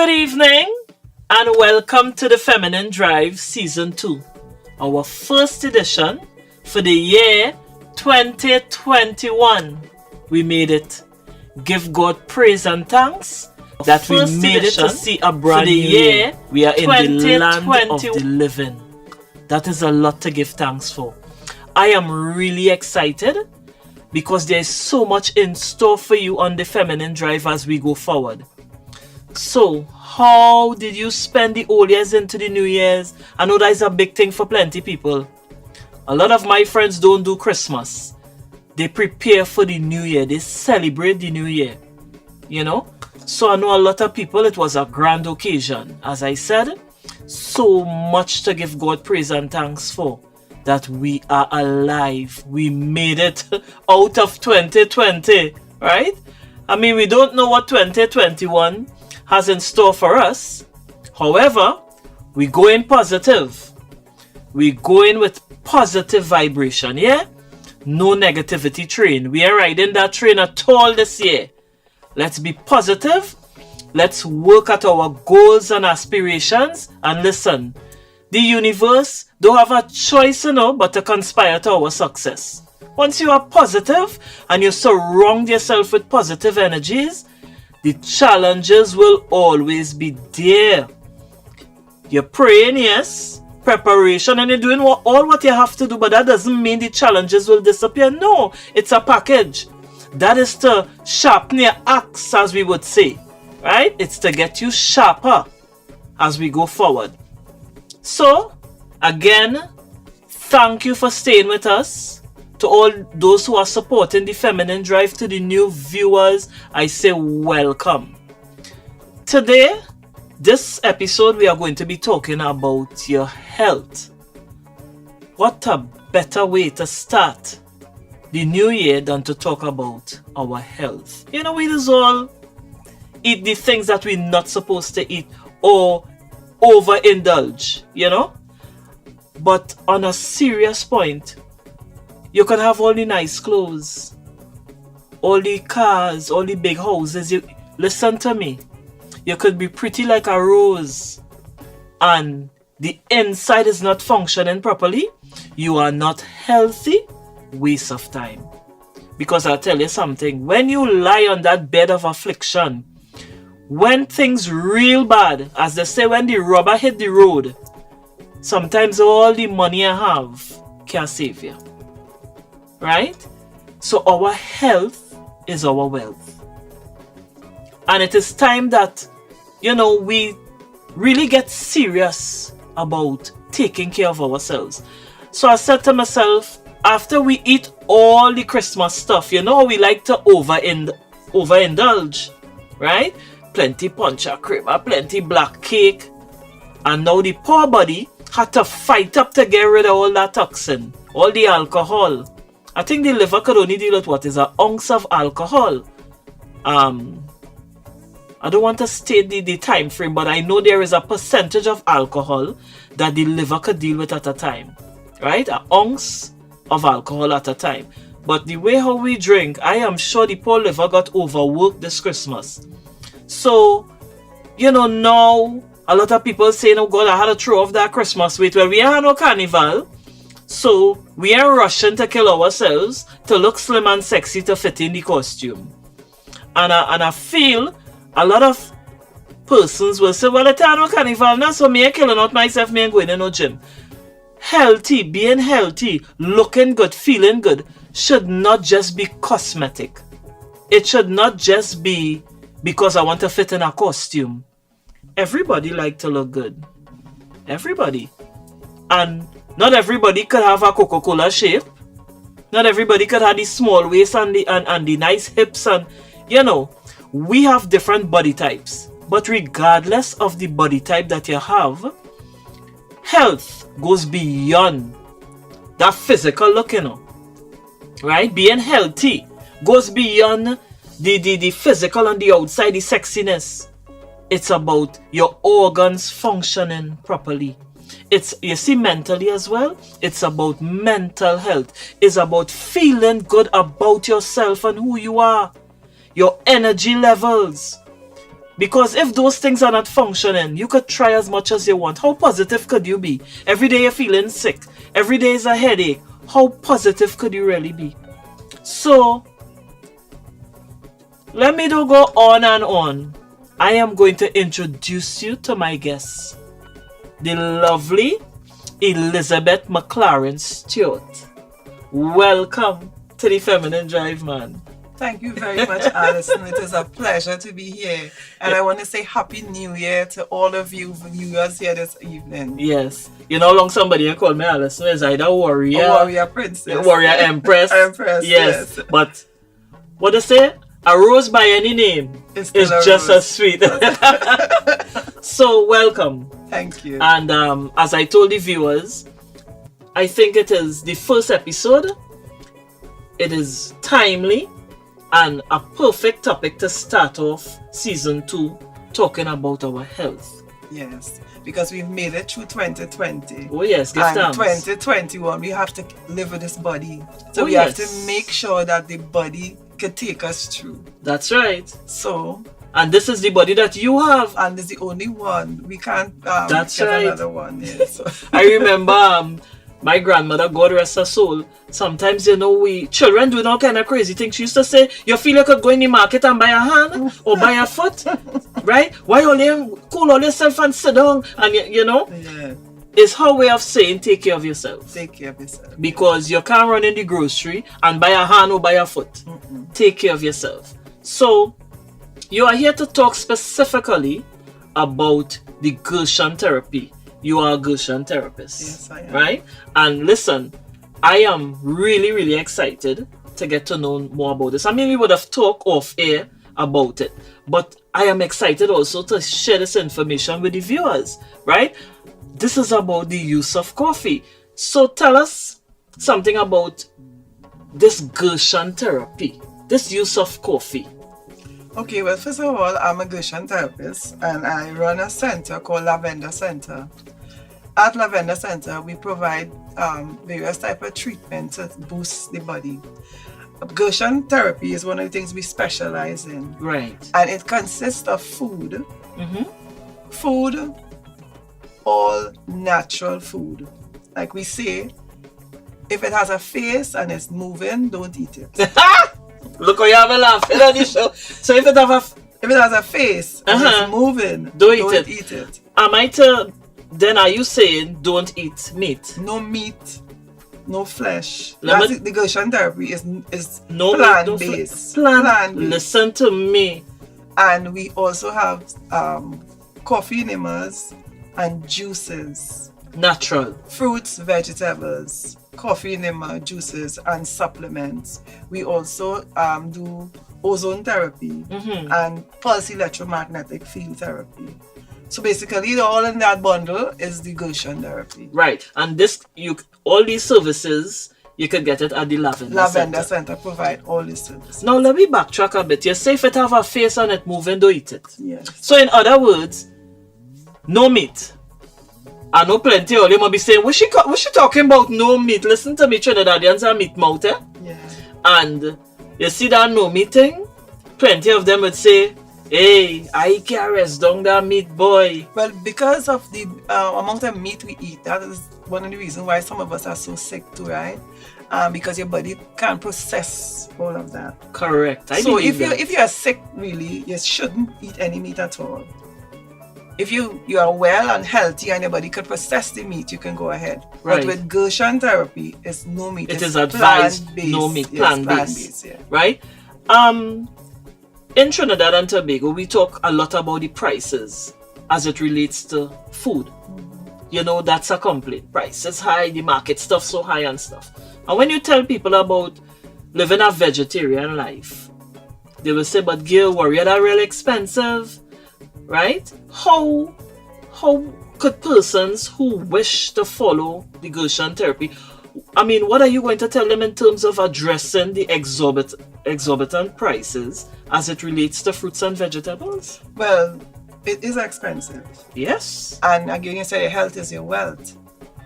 Good evening and welcome to the Feminine Drive Season 2, our first edition for the year 2021. We made it. Give God praise and thanks that we made it to see a brand new year. We are in the land of the living. That is a lot to give thanks for. I am really excited because there is so much in store for you on the Feminine Drive as we go forward. So, how did you spend the old years into the new years? I know that is a big thing for plenty people. A lot of my friends don't do Christmas. They prepare for the new year. They celebrate the new year. You know? So I know a lot of people, it was a grand occasion. As I said, so much to give God praise and thanks for. That we are alive. We made it out of 2020. Right? I mean, we don't know what 2021 has in store for us. However, we go in positive. We go in with positive vibration, yeah? No negativity train. We are riding that train at all this year. Let's be positive. Let's work at our goals and aspirations. And listen, the universe don't have a choice, but to conspire to our success. Once you are positive and you surround yourself with positive energies, the challenges will always be there. You're praying, yes, preparation, and you're doing all what you have to do, but that doesn't mean the challenges will disappear. No, it's a package. That is to sharpen your axe, as we would say, right? It's to get you sharper as we go forward. So, again, thank you for staying with us. To all those who are supporting the Feminine Drive, to the new viewers, I say welcome. Today, this episode, we are going to be talking about your health. What a better way to start the new year than to talk about our health. You know, we just all eat the things that we're not supposed to eat or overindulge, But on a serious point, you can have all the nice clothes, all the cars, all the big houses. Listen to me. You could be pretty like a rose and the inside is not functioning properly. You are not healthy. Waste of time. Because I'll tell you something. When you lie on that bed of affliction, when things real bad, as they say, when the rubber hit the road, sometimes all the money I have can't save you. Right? So our health is our wealth. And it is time that, we really get serious about taking care of ourselves. So I said to myself, after we eat all the Christmas stuff, we like to overindulge, right? Plenty punch and cream, plenty black cake. And now the poor body had to fight up to get rid of all that toxin, all the alcohol. I think the liver could only deal with what is an ounce of alcohol. I don't want to state the time frame, but I know there is a percentage of alcohol that the liver could deal with at a time. Right? An ounce of alcohol at a time. But the way how we drink, I am sure the poor liver got overworked this Christmas. So, now a lot of people saying, oh God, I had to throw off that Christmas weight. Well, we had no carnival. So, we are rushing to kill ourselves to look slim and sexy to fit in the costume. And I feel a lot of persons will say, well, it's no carnival now, so me killing out myself, me ain't going to no gym. Healthy, being healthy, looking good, feeling good should not just be cosmetic. It should not just be because I want to fit in a costume. Everybody like to look good. Everybody. And not everybody could have a Coca-Cola shape. Not everybody could have the small waist and the nice hips. And, we have different body types. But regardless of the body type that you have, health goes beyond that physical look, Right? Being healthy goes beyond the physical and the outside, the sexiness. It's about your organs functioning properly. It's, you see, mentally as well, it's about mental health. It's about feeling good about yourself and who you are. Your energy levels. Because if those things are not functioning, you could try as much as you want. How positive could you be? Every day you're feeling sick. Every day is a headache. How positive could you really be? So, let me not go on and on. I am going to introduce you to my guest, the lovely Elizabeth McKlaren Stewart. Welcome to the Feminine Drive, man. Thank you very much, Alison. It is a pleasure to be here. And I want to say Happy New Year to all of you viewers here this evening. Yes. You know, long somebody called me Alison is either warrior, warrior princess, warrior empress. Empress, yes. But what they say, a rose by any name is just as sweet. So, welcome. Thank you. And as I told the viewers, I think it is the first episode. It is timely and a perfect topic to start off season 2 talking about our health. Yes, because we've made it through 2020. Oh yes, give and thanks. 2021 we have to live with this body. So we have to make sure that the body can take us through. That's right. So, and this is the body that you have. And it's the only one. We can't That's get right. another one. Yeah, so. I remember my grandmother, God rest her soul, sometimes, you know, we children do all kind of crazy things. She used to say, you feel you could go in the market and buy a hand or buy a foot, right? Why only cool all yourself and sit down? And you know, Yeah. It's her way of saying take care of yourself. Take care of yourself. Because you can't run in the grocery and buy a hand or buy a foot. Mm-mm. Take care of yourself. So, you are here to talk specifically about the Gershon Therapy. You are a Gershon therapist. Yes, I am. Right? And listen, I am really, really excited to get to know more about this. I mean, we would have talked off air about it, but I am excited also to share this information with the viewers, right? This is about the use of coffee. So tell us something about this Gershon therapy, this use of coffee. Okay, well, first of all, I'm a Gershon therapist and I run a center called Lavender Center. At Lavender Center, we provide various types of treatment to boost the body. Gershon therapy is one of the things we specialize in. Right. And it consists of food. Mm-hmm. Food, all natural food. Like we say, if it has a face and it's moving, don't eat it. Look how you have a laugh on the show. So if it has a face and it's moving, don't eat it. Then are you saying don't eat meat? No meat, no flesh. The Gershon therapy is no plant-based. Plant-based. Listen to me. And we also have coffee enemas and juices. Natural. Fruits, vegetables, coffee enema, juices, and supplements. We also do ozone therapy and pulse electromagnetic field therapy. So basically, all in that bundle is the Gershon therapy. Right, and all these services you can get it at the Lavender Center. Provide all these services. Now let me backtrack a bit. You say if it have a face on it moving, don't eat it. Yes. So in other words, no meat. I know plenty of you might be saying, what she talking about no meat? Listen to me, Trinidadians are meat mouth, eh? Yeah. And you see that no meat thing? Plenty of them would say, hey, I can't rest down that meat, boy. Well, because of the amount of meat we eat, that is one of the reasons why some of us are so sick too, right? Because your body can't process all of that. Correct. So if you are sick, really, you shouldn't eat any meat at all. If you are well and healthy and your body can process the meat, you can go ahead. Right. But with Gershon therapy, it's no meat. It is advised no meat, plant-based. Yeah. Right? In Trinidad and Tobago, we talk a lot about the prices as it relates to food. You know, that's a complaint. Prices high, the market stuff so high and stuff. And when you tell people about living a vegetarian life, they will say, but girl, warrior, that really expensive. Right? How could persons who wish to follow the Gershon therapy, I mean, what are you going to tell them in terms of addressing the exorbitant prices as it relates to fruits and vegetables? Well, it is expensive. Yes. And again, you say your health is your wealth.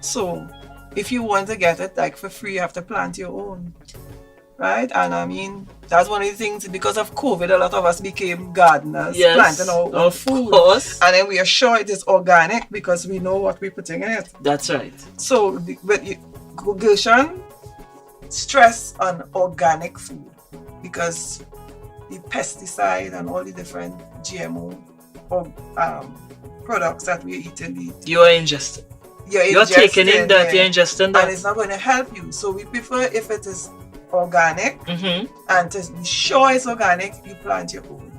So if you want to get it like for free, you have to plant your own. right? And I mean, that's one of the things, because of COVID, a lot of us became gardeners, planting our own food. Course. And then we are sure it is organic because we know what we're putting in it. That's right. So, but Gershon stress on organic food because the pesticide and all the different GMO or products that we're eating. You are ingesting. You're taking in that, you're ingesting that. And it's not going to help you. So we prefer if it is organic, and to be sure it's organic, you plant your own.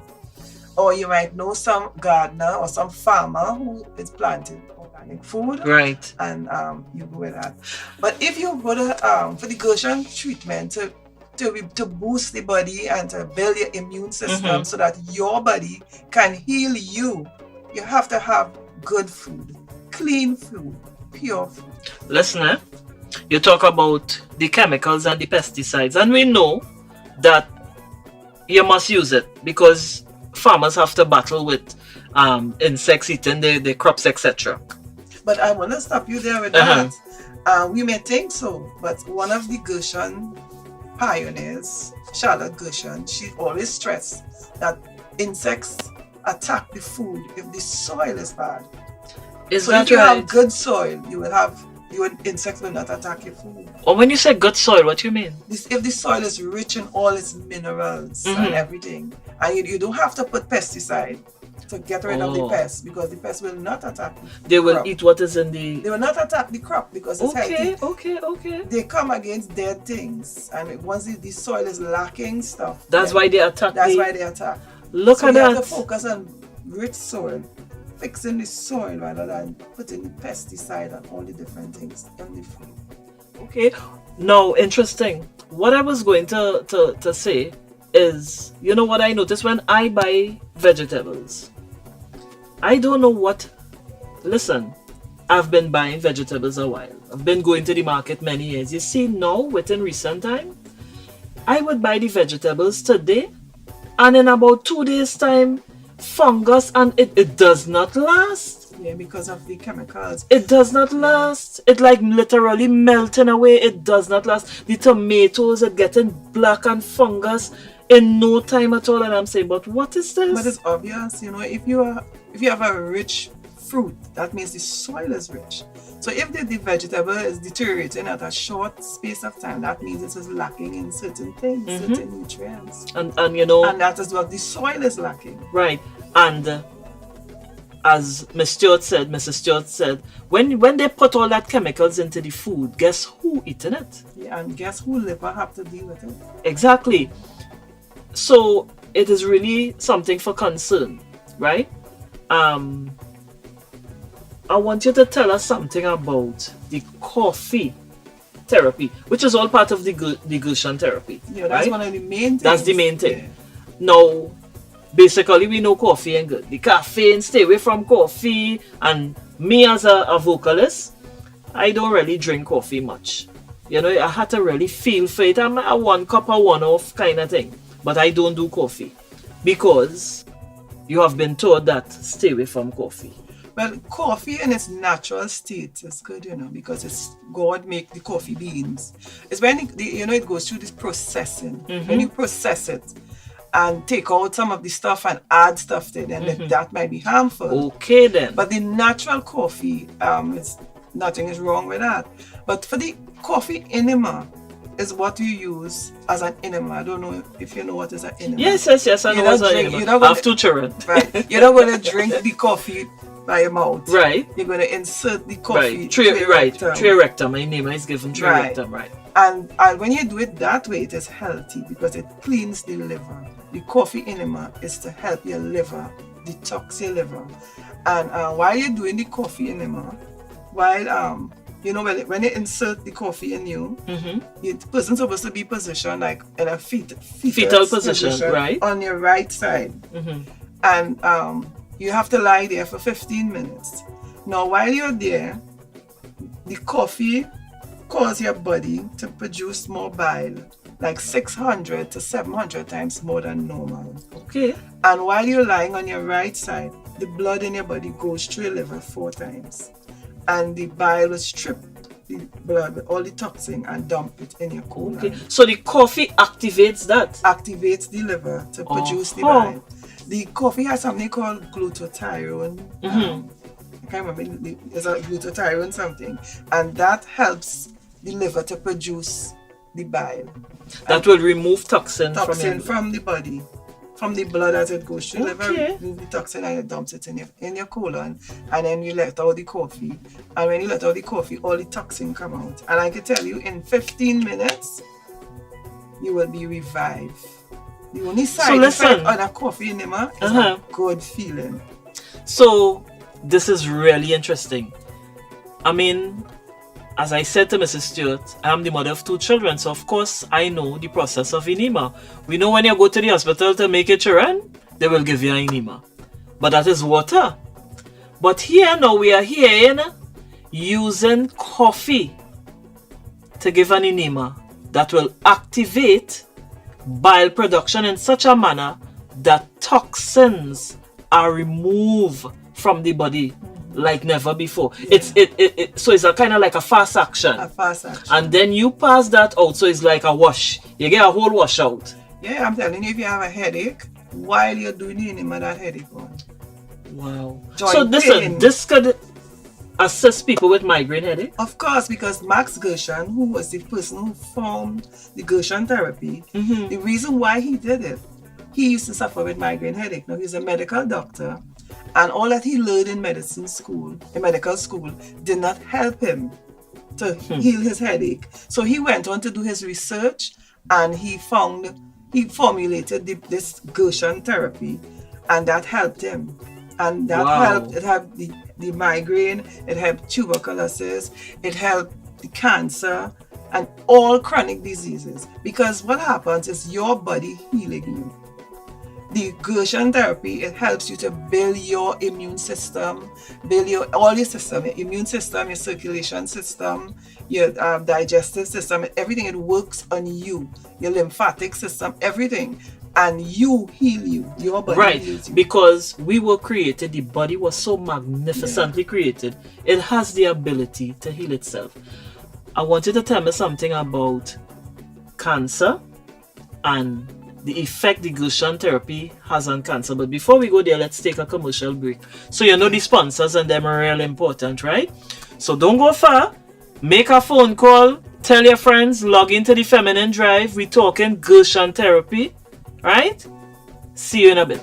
Or you might know some gardener or some farmer who is planting organic food. Right. And you go with that. But if you go to, for the Gershon treatment, to boost the body and to build your immune system so that your body can heal you, you have to have good food, clean food, pure food. Listen, you talk about the chemicals and the pesticides, and we know that you must use it because farmers have to battle with insects eating the crops, etc. But I want to stop you there with that. We may think so, but one of the Gershon pioneers, Charlotte Gershon, she always stressed that insects attack the food if the soil is bad. So if you have good soil, insects will not attack your food. Or when you say good soil, what do you mean? If the soil is rich in all its minerals and everything, and you don't have to put pesticide to get rid of the pests, because the pests will not attack They will eat what is in the... They will not attack the crop because it's healthy. Okay. They come against dead things, and once the soil is lacking stuff, that's why they attack. Why they attack. Look at that. So we have to focus on rich soil, fixing the soil rather than putting the pesticide and all the different things in the food. Okay. Now, interesting. What I was going to say is, you know what I notice when I buy vegetables? I don't know what... Listen, I've been buying vegetables a while. I've been going to the market many years. You see, now, within recent time, I would buy the vegetables today, and in about 2 days' time, fungus, and it does not last. Yeah, because of the chemicals. It does not last. It like literally melting away. It does not last. The tomatoes are getting black and fungus in no time at all. And I'm saying, but what is this? But it's obvious, if you have a rich fruit, that means the soil is rich. So if the vegetable is deteriorating at a short space of time, that means it is lacking in certain things, certain nutrients. And that is what the soil is lacking. Right. And as Mrs. Stewart said, when they put all that chemicals into the food, guess who eating it? Yeah, and guess who liver have to deal with it? Exactly. So it is really something for concern, right? I want you to tell us something about the coffee therapy, which is all part of the Gershon therapy. Yeah, that's one of the main things. That's the main thing. Yeah. Now, basically, we know coffee ain't good. The caffeine, stay away from coffee. And me as a vocalist, I don't really drink coffee much. I had to really feel for it. I'm a one cup or one off kind of thing. But I don't do coffee because you have been told that stay away from coffee. Well, coffee in its natural state is good, because it's God make the coffee beans. It's when it goes through this processing. When you process it and take out some of the stuff and add stuff to it, then that might be harmful. Okay then. But the natural coffee, nothing is wrong with that. But for the coffee enema, is what you use as an enema. I don't know if you know what is an enema. Yes. I know what's an enema. I have 2 children. Right. You're not going to drink the coffee by your mouth. Right. You're going to insert the coffee. Right. Trirectum. My name is given trirectum. Right. And when you do it that way, it is healthy because it cleans the liver. The coffee enema is to help your liver, detox your liver. And while you're doing the coffee enema, when you insert the coffee in you, the person's supposed to be positioned like in a fetal position, right? On your right side. And you have to lie there for 15 minutes. Now, while you're there, the coffee causes your body to produce more bile, like 600 to 700 times more than normal. Okay. And while you're lying on your right side, the blood in your body goes through your liver 4 times. And the bile is stripped the blood, all the toxin, and dump it in your colon. Okay. So the coffee activates that? Activates the liver to produce the bile. The coffee has something called glutathione. I can't remember, it's a glutathione something. And that helps the liver to produce the bile. That will remove toxin from the body. From the blood as it goes through the liver, the toxin, and it dumps it in your colon, and then you let out the coffee. And when you let out the coffee, all the toxin come out. And I can tell you, in 15 minutes, you will be revived. The only side effect on a coffee enema is a good feeling. So this is really interesting. I mean, as I said to Mrs. Stewart, I am the mother of 2 children, so of course I know the process of enema. We know when you go to the hospital to make a children, they will give you an enema. But that is water. But here now we are here using coffee to give an enema that will activate bile production in such a manner that toxins are removed from the body like never before. Yeah. So it's a kind of like a fast action. A fast action. And then you pass that out, so it's like a wash. You get a whole wash out. Yeah, I'm telling you, if you have a headache, while you're doing the enema, that headache gone. Wow. So this could assist people with migraine headache? Of course, because Max Gershon, who was the person who formed the Gershon Therapy, the reason why he did it, he used to suffer with migraine headache. Now, he's a medical doctor, and all that he learned in medical school, did not help him to heal his headache. So he went on to do his research, and he formulated this Gershon Therapy, and that helped him. And that helped. It helped the migraine, it helped tuberculosis, it helped the cancer, and all chronic diseases. Because what happens is your body healing you. The Gershon Therapy, it helps you to build your immune system, all your system, your immune system, your circulation system, your digestive system, everything. It works on you, your lymphatic system, everything. And you heal you. Your body heals you. Because we were created, the body was so magnificently created, it has the ability to heal itself. I want you to tell me something about cancer and the effect the Gershon Therapy has on cancer. But before we go there, let's take a commercial break. So you know the sponsors, and them are really important, right? So don't go far. Make a phone call. Tell your friends. Log into the Feminine Drive. We're talking Gershon Therapy. Right? See you in a bit.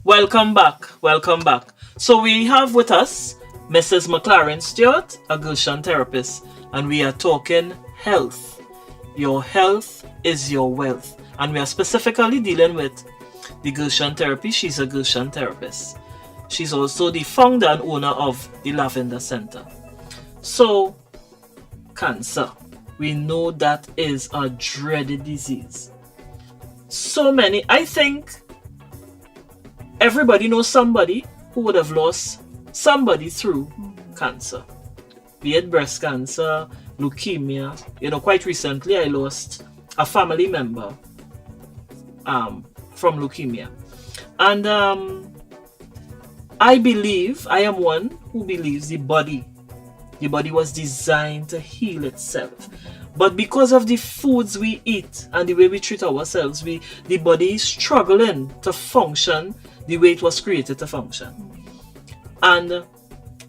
Welcome back. So we have with us Mrs. McKlaren Stewart, a Gershon therapist, and we are talking health. Your health is your wealth. And we are specifically dealing with the Gershon Therapy. She's a Gershon therapist. She's also the founder and owner of the Lavender Center. So, cancer. We know that is a dreaded disease. So many, I think everybody knows somebody who would have lost somebody through cancer. Be it breast cancer, leukemia. Quite recently I lost a family member from leukemia. And I am one who believes the body was designed to heal itself. But because of the foods we eat and the way we treat ourselves, the body is struggling to function the way it was created to function. And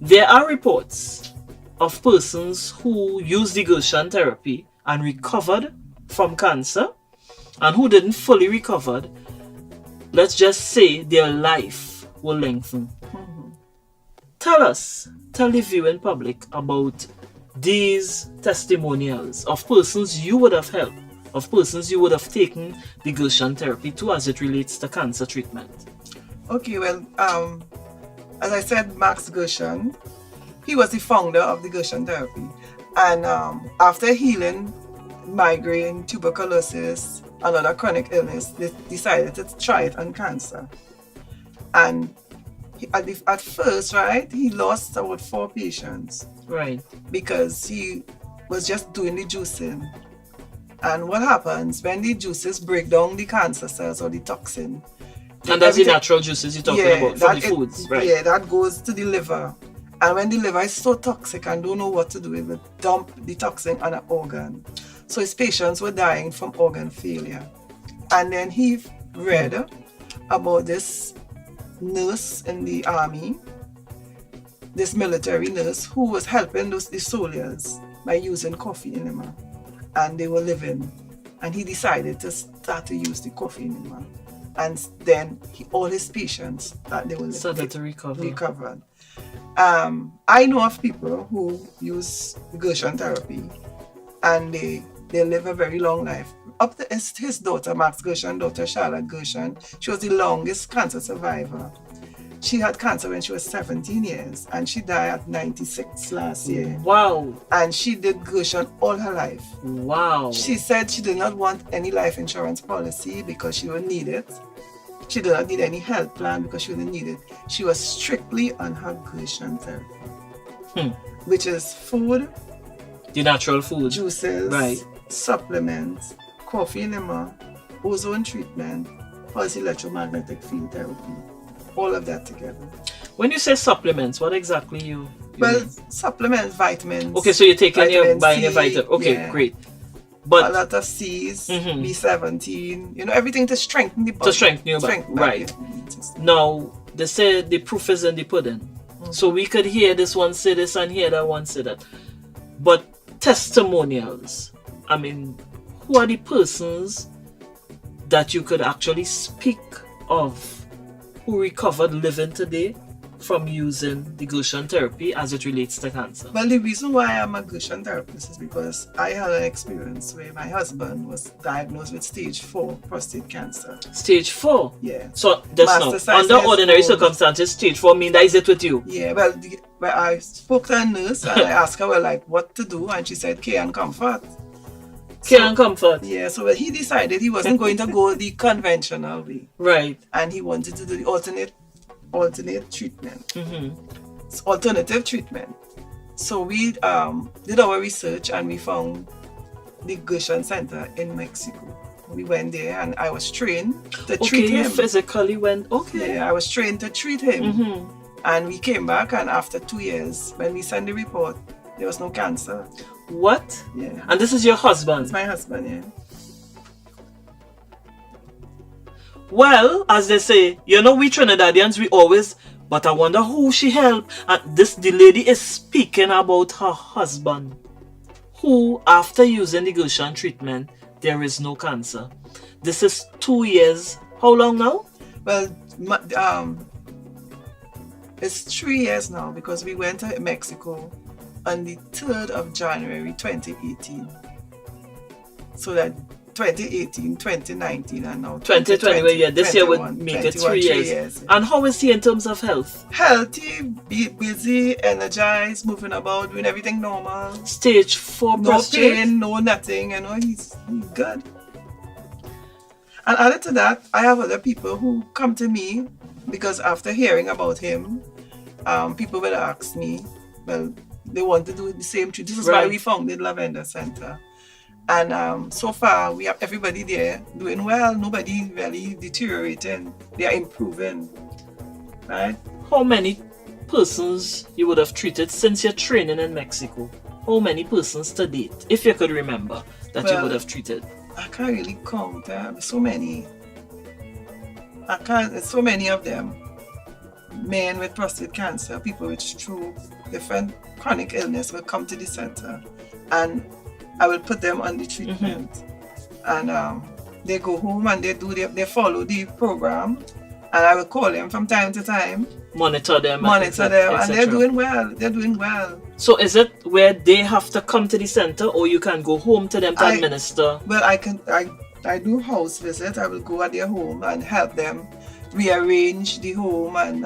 there are reports of persons who used the Gershon Therapy and recovered from cancer, and who didn't fully recover, let's just say their life will lengthen. Tell the viewing public about these testimonials of persons you would have helped, of persons you would have taken the Gershon Therapy to as it relates to cancer treatment. Okay, well, as I said, Max Gershon, he was the founder of the Gershon Therapy. And after healing migraine, tuberculosis, and other chronic illness, they decided to try it on cancer. And at first, right, he lost about 4 patients. Right. Because he was just doing the juicing. And what happens when the juices break down the cancer cells or the toxin? And that's the natural juices you're talking about from the foods, right? Yeah, that goes to the liver. And when the liver is so toxic and don't know what to do, it will dump the toxin on an organ. So his patients were dying from organ failure. And then he read about this nurse in the army, this military nurse who was helping the soldiers by using coffee enema. And they were living. And he decided to start to use the coffee enema. And then all his patients that they were started to recovered. I know of people who use Gershon Therapy and they live a very long life. Up to his daughter, Max Gershon, daughter Charlotte Gershon, she was the longest cancer survivor. She had cancer when she was 17 years and she died at 96 last year. Wow. And she did Gershon all her life. Wow. She said she did not want any life insurance policy because she would need it. She did not need any health plan because she wouldn't need it. She was strictly on her Gershon therapy, which is food, the natural food, juices, right, supplements, coffee enema, ozone treatment, pulse electromagnetic field therapy, all of that together. When you say supplements, what exactly you mean? Supplements, vitamins. Okay, so you're taking buying a vitamin. Okay, yeah. Great. But a lot of C's, B17, everything to strengthen the body. To strengthen your body, right. Now, they say the proof is in the pudding. So we could hear this one say this and hear that one say that. But testimonials, I mean, who are the persons that you could actually speak of who recovered living today from using the Gershon therapy as it relates to cancer? Well, the reason why I'm a Gershon therapist is because I had an experience where my husband was diagnosed with stage 4 prostate cancer. Stage 4? Yeah. So that's not, under ordinary circumstances, stage 4 mean that is it with you? Yeah, well, I spoke to a nurse and I asked her, what to do, and she said, care and comfort. Care and comfort? Yeah, so he decided he wasn't going to go the conventional way. Right. And he wanted to do the alternate treatment, alternative treatment. So we did our research and we found the Gershon Center in Mexico. We went there and I was trained to treat him. Okay, you physically went, okay. Yeah, I was trained to treat him. And we came back and after 2 years, when we sent the report, there was no cancer. What? Yeah. And this is your husband? It's my husband, yeah. Well, as they say, we Trinidadians, we always, but I wonder who she helped. And the lady is speaking about her husband, who, after using the Gershon treatment, there is no cancer. This is 2 years. How long now? Well, it's 3 years now because we went to Mexico on the 3rd of January 2018. So that 2018, 2019, and now 2020. Well, yeah, this year would make it 3 years. And how is he in terms of health? Healthy, busy, energized, moving about, doing everything normal. Stage 4 prostate? No pain, no nothing, he's good. And added to that, I have other people who come to me because after hearing about him, people will ask me, well, they want to do the same treatment. This is why we founded Lavender Center. And so far, we have everybody there doing well. Nobody really deteriorating. They are improving. Right? How many persons you would have treated since your training in Mexico? How many persons to date, if you could remember, that you would have treated? I can't really count. So many. So many of them. Men with prostate cancer, people with stroke, different chronic illness will come to the center. And I will put them on the treatment, and they go home and they follow the program, and I will call them from time to time, monitor them, and they're doing well. So is it where they have to come to the center, or you can go home to them to administer? Well, I do house visit. I will go at their home and help them rearrange the home and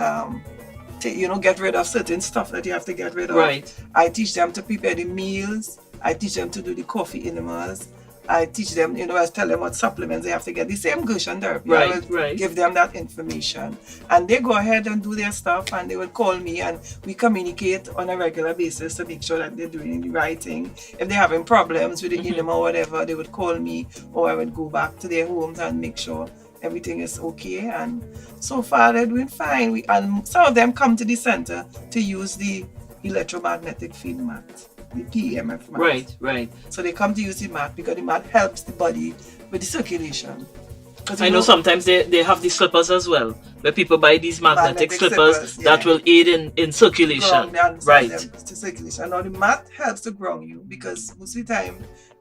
get rid of certain stuff that you have to get rid of. Right. I teach them to prepare the meals. I teach them to do the coffee enemas. I teach them, I tell them what supplements they have to get. The same Gershon Therapy. Right, I will right. give them that information. And they go ahead and do their stuff, and they will call me, and we communicate on a regular basis to make sure that they're doing the right thing. If they're having problems with the enema or whatever, they would call me, or I would go back to their homes and make sure everything is okay. And so far they're doing fine. And some of them come to the center to use the electromagnetic field mat, the PEMF mat. Right. So they come to use the mat because the mat helps the body with the circulation. I know sometimes they have the slippers as well, where people buy these magnetic slippers that will aid in circulation. Right. To circulation. Now the mat helps to ground you because most of the time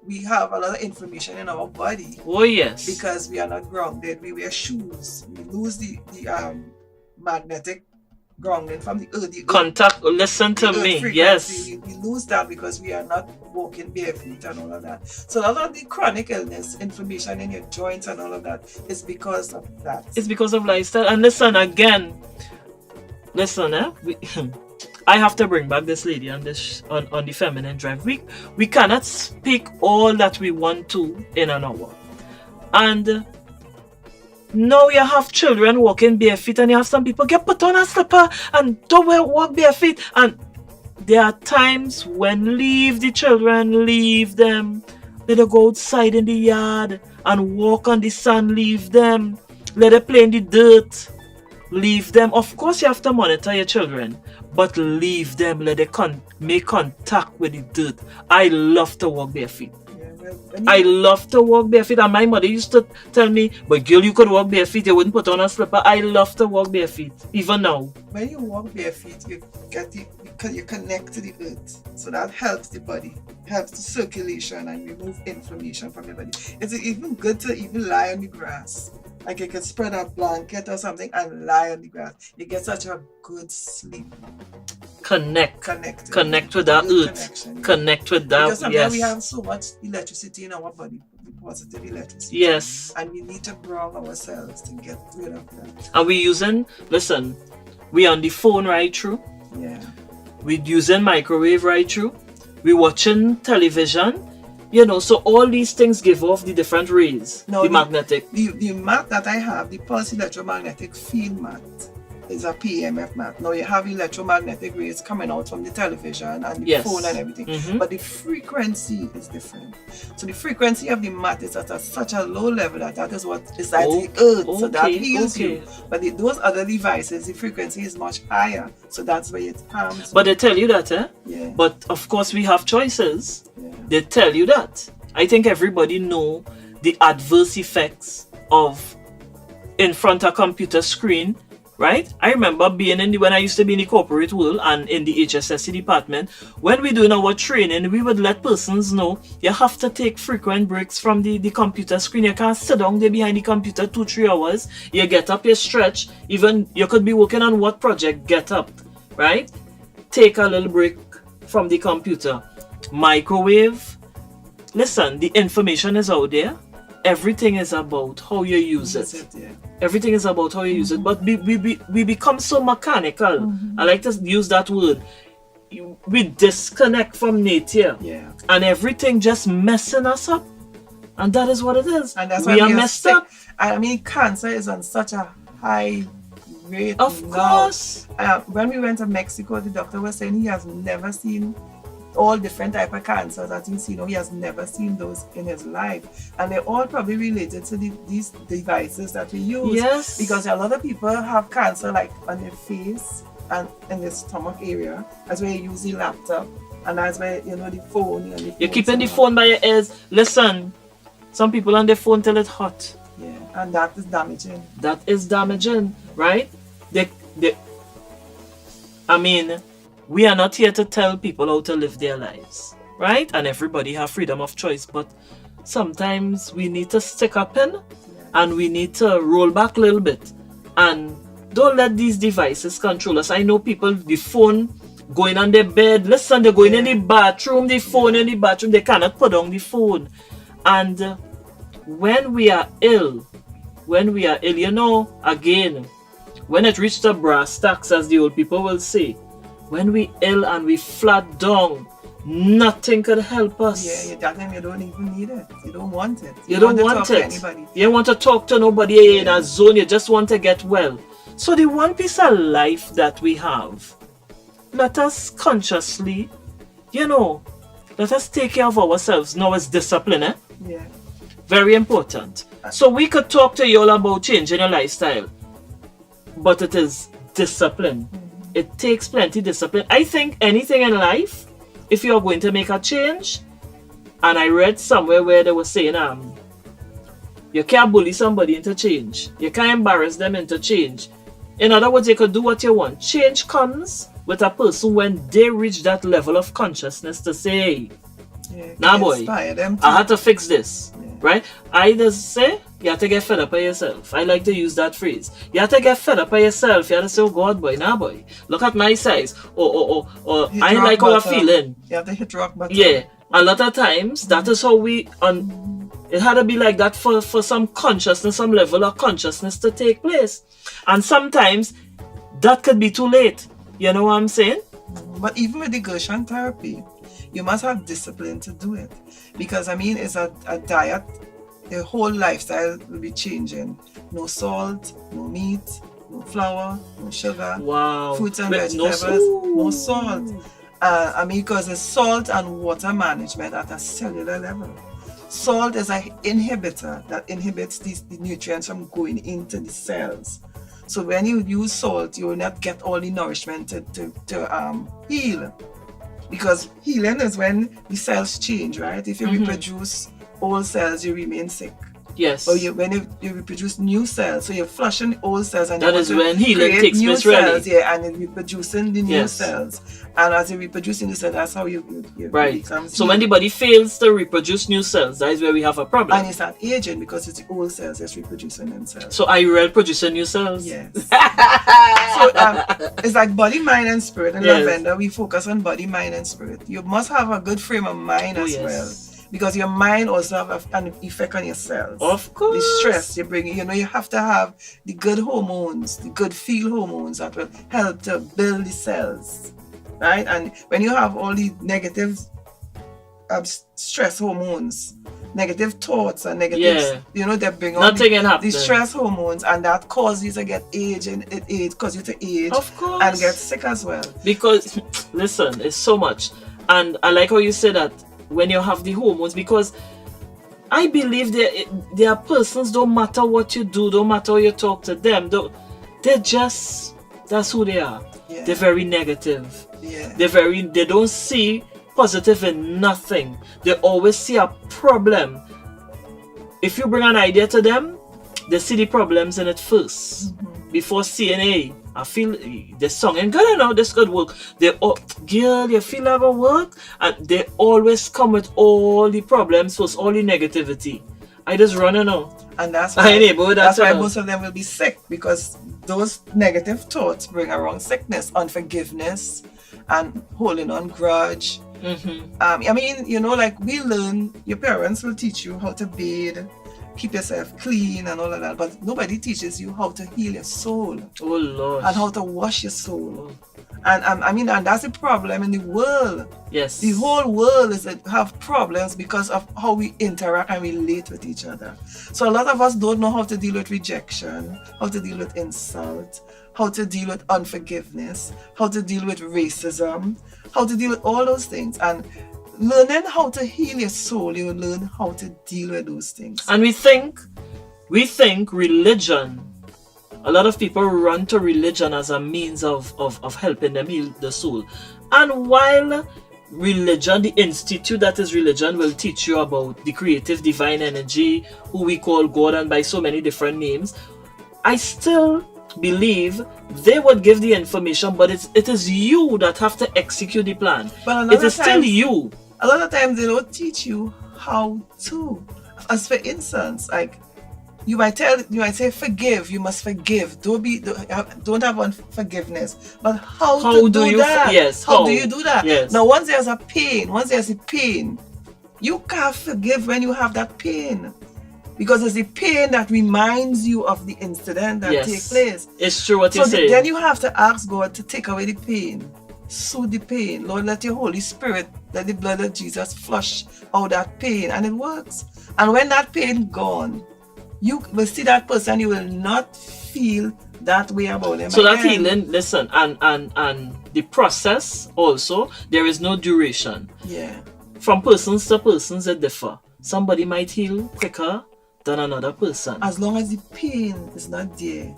we have a lot of inflammation in our body. Oh yes. Because we are not grounded. We wear shoes. We lose the magnetic grounding from the earth. Contact, listen to me, yes. We lose that because we are not walking barefoot and all of that. So a lot of the chronic illness, inflammation in your joints and all of that is because of that. It's because of lifestyle. And listen, I have to bring back this lady on the Feminine Drive. We cannot speak all that we want to in an hour. And now you have children walking barefoot, and you have some people get put on a slipper and don't walk barefoot. And there are times when leave the children, leave them. Let them go outside in the yard and walk on the sand, leave them. Let them play in the dirt, leave them. Of course you have to monitor your children, but leave them. Let them make contact with the dirt. I love to walk barefoot. I love to walk barefoot, and my mother used to tell me, but girl, you could walk barefoot, you wouldn't put on a slipper. I love to walk barefoot, even now. When you walk barefoot, you connect to the earth, so that helps the body, helps the circulation and remove inflammation from your body. It's even good to even lie on the grass. Like you can spread a blanket or something and lie on the grass. You get such a good sleep. Connect with that earth. Connect with that. Because sometimes we have so much electricity in our body, the positive electricity. Yes. And we need to ground ourselves to get rid of that. And we on the phone right through. Yeah. We using microwave right through. We watching television. So all these things give off the different rays. No, the magnetic. The mat that I have, the pulse electromagnetic field mat, is a PEMF mat. Now you have electromagnetic rays coming out from the television and the phone and everything, but the frequency is different. So the frequency of the mat is at such a low level that is what is at the earth, so that heals you. But those other devices, the frequency is much higher, so that's where it harms. But they tell you that, Yeah. But of course we have choices. Yeah. They tell you that. I think everybody know the adverse effects of in front of a computer screen. Right? I remember when I used to be in the corporate world and in the HSSC department, when we doing our training, we would let persons know you have to take frequent breaks from the computer screen. You can't sit down there behind the computer 2-3 hours. You get up, you stretch. Even you could be working on what project, get up. Right? Take a little break from the computer. Microwave. Listen, the information is out there. Everything is about how you use it. Everything is about how you use it. But we become so mechanical. I like to use that word. We disconnect from nature. Yeah. And everything just messing us up. And that is what it is. And that's we are messed up. I mean, cancer is on such a high rate. Of course. When we went to Mexico, the doctor was saying he has never seen all different type of cancers that he's seen. He has never seen those in his life, and they're all probably related to these devices that we use. Yes. Because a lot of people have cancer like on their face and in the stomach area. That's where you use the laptop, and that's where the phone. You're keeping the phone by your ears. Listen, some people on their phone till it's hot. Yeah, and that is damaging. That is damaging, right? We are not here to tell people how to live their lives, right? And everybody have freedom of choice, but sometimes we need to stick up in and we need to roll back a little bit and don't let these devices control us. I know people, the phone going on their bed, listen, they're going in the bathroom, the phone in the bathroom, they cannot put down the phone. And when we are ill, again, when it reaches the brass tacks, as the old people will say, when we ill and we flat down, nothing could help us. Yeah, that time you don't even need it. You don't want it. You don't want it. Anybody. You don't want to talk to nobody in a zone. You just want to get well. So the one piece of life that we have, let us consciously, let us take care of ourselves. Now it's discipline, eh? Yeah. Very important. So we could talk to you all about changing your lifestyle, but it is discipline. It takes plenty discipline. I think anything in life, if you're going to make a change, and I read somewhere where they were saying, you can't bully somebody into change. You can't embarrass them into change. In other words, you could do what you want. Change comes with a person when they reach that level of consciousness to say, hey, nah boy, I had to fix this. Right? I just say, you have to get fed up by yourself. I like to use that phrase. You have to get fed up by yourself. You have to say, oh God, boy, nah boy, look at my size. Or I like how I'm feeling. You have to hit rock bottom. Yeah. A lot of times, that is how it had to be like that for some consciousness, some level of consciousness to take place. And sometimes, that could be too late. You know what I'm saying? But even with the Gershon Therapy, you must have discipline to do it. Because, it's a diet. The whole lifestyle will be changing. No salt, no meat, no flour, no sugar. Wow. Fruits and vegetables, no salt. Because it's salt and water management at a cellular level. Salt is an inhibitor that inhibits the nutrients from going into the cells. So when you use salt, you will not get all the nourishment to heal. Because healing is when the cells change, right? If you reproduce old cells, you remain sick. Yes. Or when you reproduce new cells, so you're flushing old cells and that is when healing takes place, cells, really. Yeah, and you're reproducing the new cells. And as you reproduce new cells, that's how you right. become so when the body fails to reproduce new cells, that is where we have a problem. And it's not aging because it's the old cells that's reproducing themselves. So are you really producing new cells? Yes. So it's like body, mind, and spirit. In Lavender, we focus on body, mind, and spirit. You must have a good frame of mind as well. Because your mind also have an effect on your cells. Of course. The stress you bring, you have to have the good hormones, the good feel hormones that will help to build the cells, right? And when you have all the negative stress hormones, negative thoughts and negative, they bring on the stress hormones, and that causes you to get cause you to age, of course, and get sick as well. Because, listen, it's so much. And I like how you say that, when you have the hormones, because I believe there are persons, don't matter what you do, don't matter how you talk to them, that's who they are. Yeah. They're very negative. Yeah. They don't see positive in nothing. They always see a problem. If you bring an idea to them, they see the problems in it first. Before seeing, I feel the song and good, this could work. Girl, you feel like a work? And they always come with all the problems first, all the negativity. I just run out. And that's why most of them will be sick, because those negative thoughts bring around sickness, unforgiveness, and holding on grudge. Like we learn, your parents will teach you how to bathe, keep yourself clean and all of that, but nobody teaches you how to heal your soul. Oh Lord. And how to wash your soul. And that's the problem in the world. Yes. The whole world have problems because of how we interact and relate with each other. So a lot of us don't know how to deal with rejection, how to deal with insult, how to deal with unforgiveness, how to deal with racism, how to deal with all those things. And learning how to heal your soul, you will learn how to deal with those things. And we think religion, a lot of people run to religion as a means of helping them heal the soul. And while religion, the institute that is religion, will teach you about the creative divine energy, who we call God, and by so many different names, I still believe they would give the information, but it is you that have to execute the plan. But it is still you. A lot of times they don't teach you how to. As for instance, like you might say forgive, you must forgive. Don't have unforgiveness. But how do you that? Yes. How do you do that? Yes. Now once there's a pain, you can't forgive when you have that pain. Because it's the pain that reminds you of the incident that takes place. It's true what you say. Then you have to ask God to take away the pain. Soothe the pain. Lord, let your Holy Spirit let the blood of Jesus flush out that pain, and it works. And when that pain gone, you will see that person, you will not feel that way about them. So that healing, listen, and the process also, there is no duration. Yeah. From persons to persons, it differ. Somebody might heal quicker than another person. As long as the pain is not there,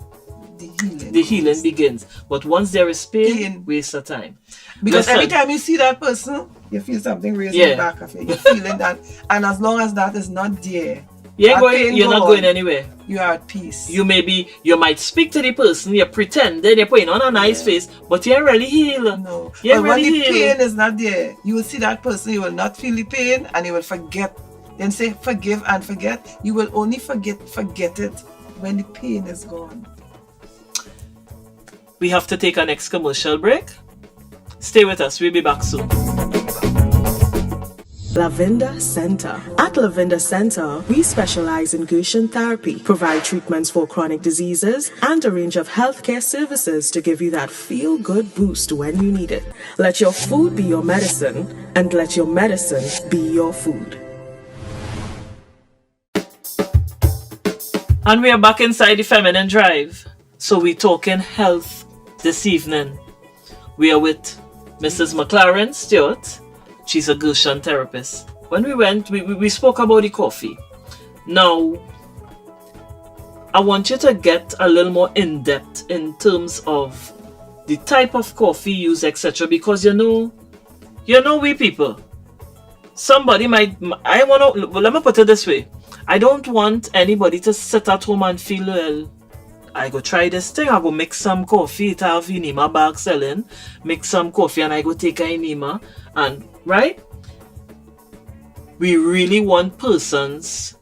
the healing begins. But once there is pain, waste of time. Because every time you see that person, you feel something raising back of you. You're feeling that. And as long as that is not there, you're not going anywhere. You are at peace. You might speak to the person, you pretend, then you're putting on a nice face, but you ain't really healed. No. But when the pain is not there, you will see that person, you will not feel the pain, and you will forget. Then say forgive and forget. You will only forget it when the pain is gone. We have to take our next commercial break. Stay with us. We'll be back soon. Lavender Center. At Lavender Center, we specialize in Gershon Therapy, provide treatments for chronic diseases, and a range of healthcare services to give you that feel-good boost when you need it. Let your food be your medicine, and let your medicine be your food. And we are back inside the Feminine Drive. So we're talking health this evening. We are with Mrs. McKlaren Stewart. She's a Gershon therapist. When we went, we spoke about the coffee. Now, I want you to get a little more in-depth in terms of the type of coffee used, etc. Because you know we people. Somebody might, let me put it this way. I don't want anybody to sit at home and feel, well, I go try this thing, I go make some coffee, it have enema bag selling, make some coffee and I go take a enema, and right? We really want persons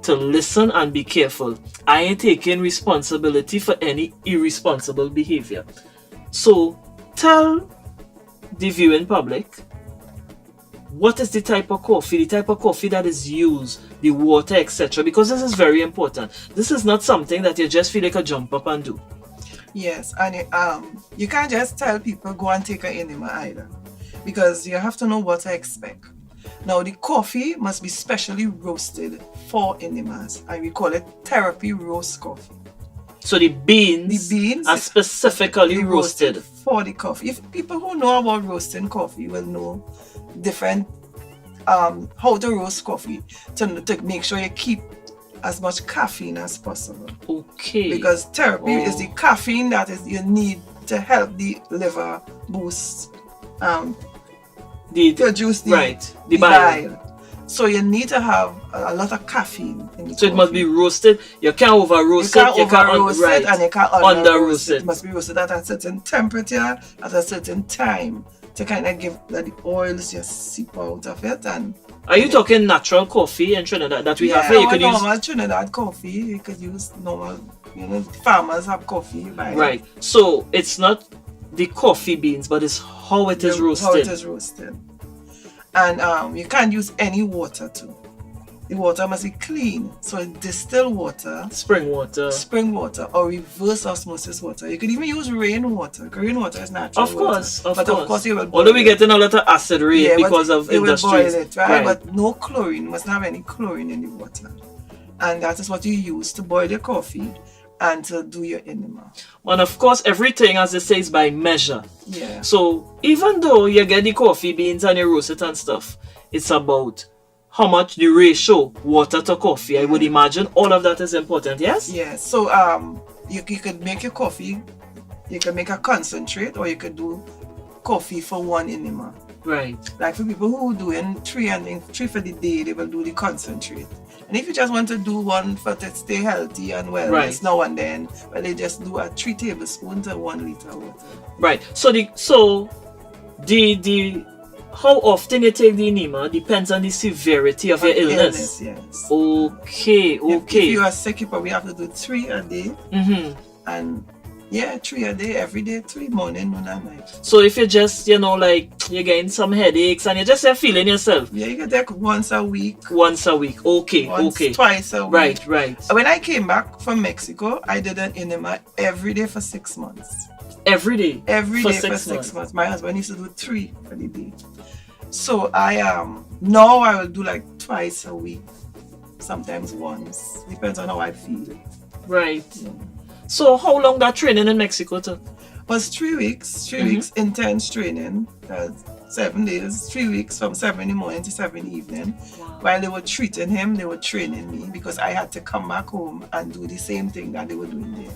to listen and be careful. I ain't taking responsibility for any irresponsible behavior. So tell the viewing public, what is the type of coffee that is used, the water, etc. Because this is very important. This is not something that you just feel like a jump up and do. Yes, and you can't just tell people go and take an enema either, because you have to know what to expect. Now the coffee must be specially roasted for enemas, and we call it therapy roast coffee. So the beans are specifically roasted for the coffee. If people who know about roasting coffee will know different how to roast coffee to make sure you keep as much caffeine as possible. Okay. Because therapy is the caffeine that is you need to help the liver boost produce the bile. So you need to have a lot of caffeine in the So it must be roasted. You can't over roast it. You can't roast it and you can't under roast it. It must be roasted at a certain temperature at a certain time to kind of give the oils just seep out of it. And are you talking natural coffee in Trinidad that we have here? You could use normal Trinidad coffee. You could use normal. Farmers have coffee. Right. So it's not the coffee beans, but it's how it is roasted. How it is roasted. And you can't use any water too. The water must be clean. So distilled water, spring water, or reverse osmosis water. You could even use rainwater. Rainwater is natural. Of course. Of course you will boil although we getting a lot of acid rain because of industries. You will boil it, right? But no chlorine. You mustn't have any chlorine in the water. And that is what you use to boil your coffee and to do your enema. And of course, everything, as it says, by measure. Yeah. So even though you get the coffee beans and you roast it and stuff, it's about how much the ratio water to coffee. I would imagine all of that is important. Yes. Yes. So you could make your coffee. You can make a concentrate, or you could do coffee for one enema. Right. Like for people who are doing three for the day, they will do the concentrate. And if you just want to do one for to stay healthy and wellness now and then, well, they just do a 3 tablespoons to 1 liter water. Right. So the how often you take the enema depends on the severity of your illness. Yes. Okay. If you are sick, you probably have to do 3 a day. Mm-hmm. And 3 a day, every day, 3 morning, noon and night. So if you just, like you're getting some headaches and you just feeling yourself. Yeah, you can take once a week. Okay. Twice a week. Right. When I came back from Mexico, I did an enema every day for 6 months. Every day? Every day for 6 months. My husband used to do 3 for the day. So I now I will do like twice a week, sometimes once, depends on how I feel. Right. So how long that training in Mexico took? Was 3 weeks, 3 weeks intense training, 7 days, 3 weeks from 7 in the morning to 7 in the evening. Wow. While they were treating him, they were training me because I had to come back home and do the same thing that they were doing there.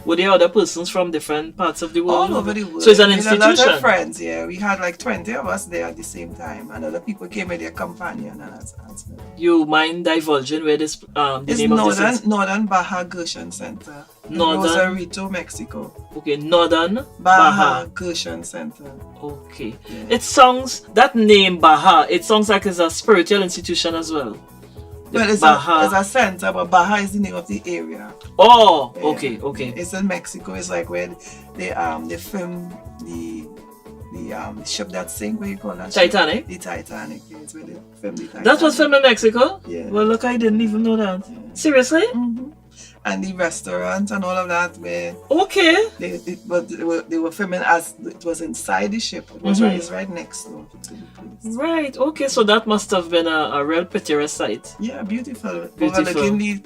Were there other persons from different parts of the world? All over the world. So it's an We had a institution. lot of friends, yeah. We had like 20 of us there at the same time, and other people came with their companion and as well. You mind divulging where this the It's name of this is? Northern Baja Gershon Center, in Northern- Rosarito, Mexico. Okay, Northern Baja Gershon Center. Okay. Yeah. It sounds, that name Baja, it sounds like it's a spiritual institution as well. The Well, it's a center, but Baja is the name of the area. Oh, Yeah. okay. It's in Mexico. It's like where they film the ship that sank. What you call that? Titanic? Ship? The Titanic. Yeah, it's where they filmed the Titanic. That was filmed in Mexico? Yeah. Well, look, I didn't even know that. Yeah. Seriously? Mhm. And the restaurant and all of that, where Okay. they were filming as it was inside the ship. It was it's right next door to the place. Right, okay, so that must have been a real picturesque sight. Yeah, beautiful. Beautiful. Overlooking the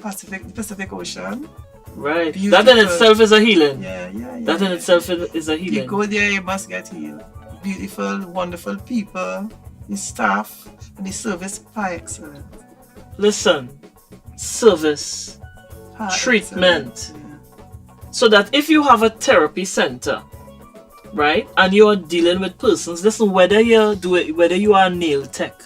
Pacific Ocean. Right. Beautiful. That in itself is a healing. Yeah. That in itself is a You healing. go there, you must get healed. Beautiful, wonderful people, the staff, and the service par excellent. Listen, service, Par treatment. excellent, So that if you have a therapy center, right, and you're dealing with persons, listen, whether you are a nail tech,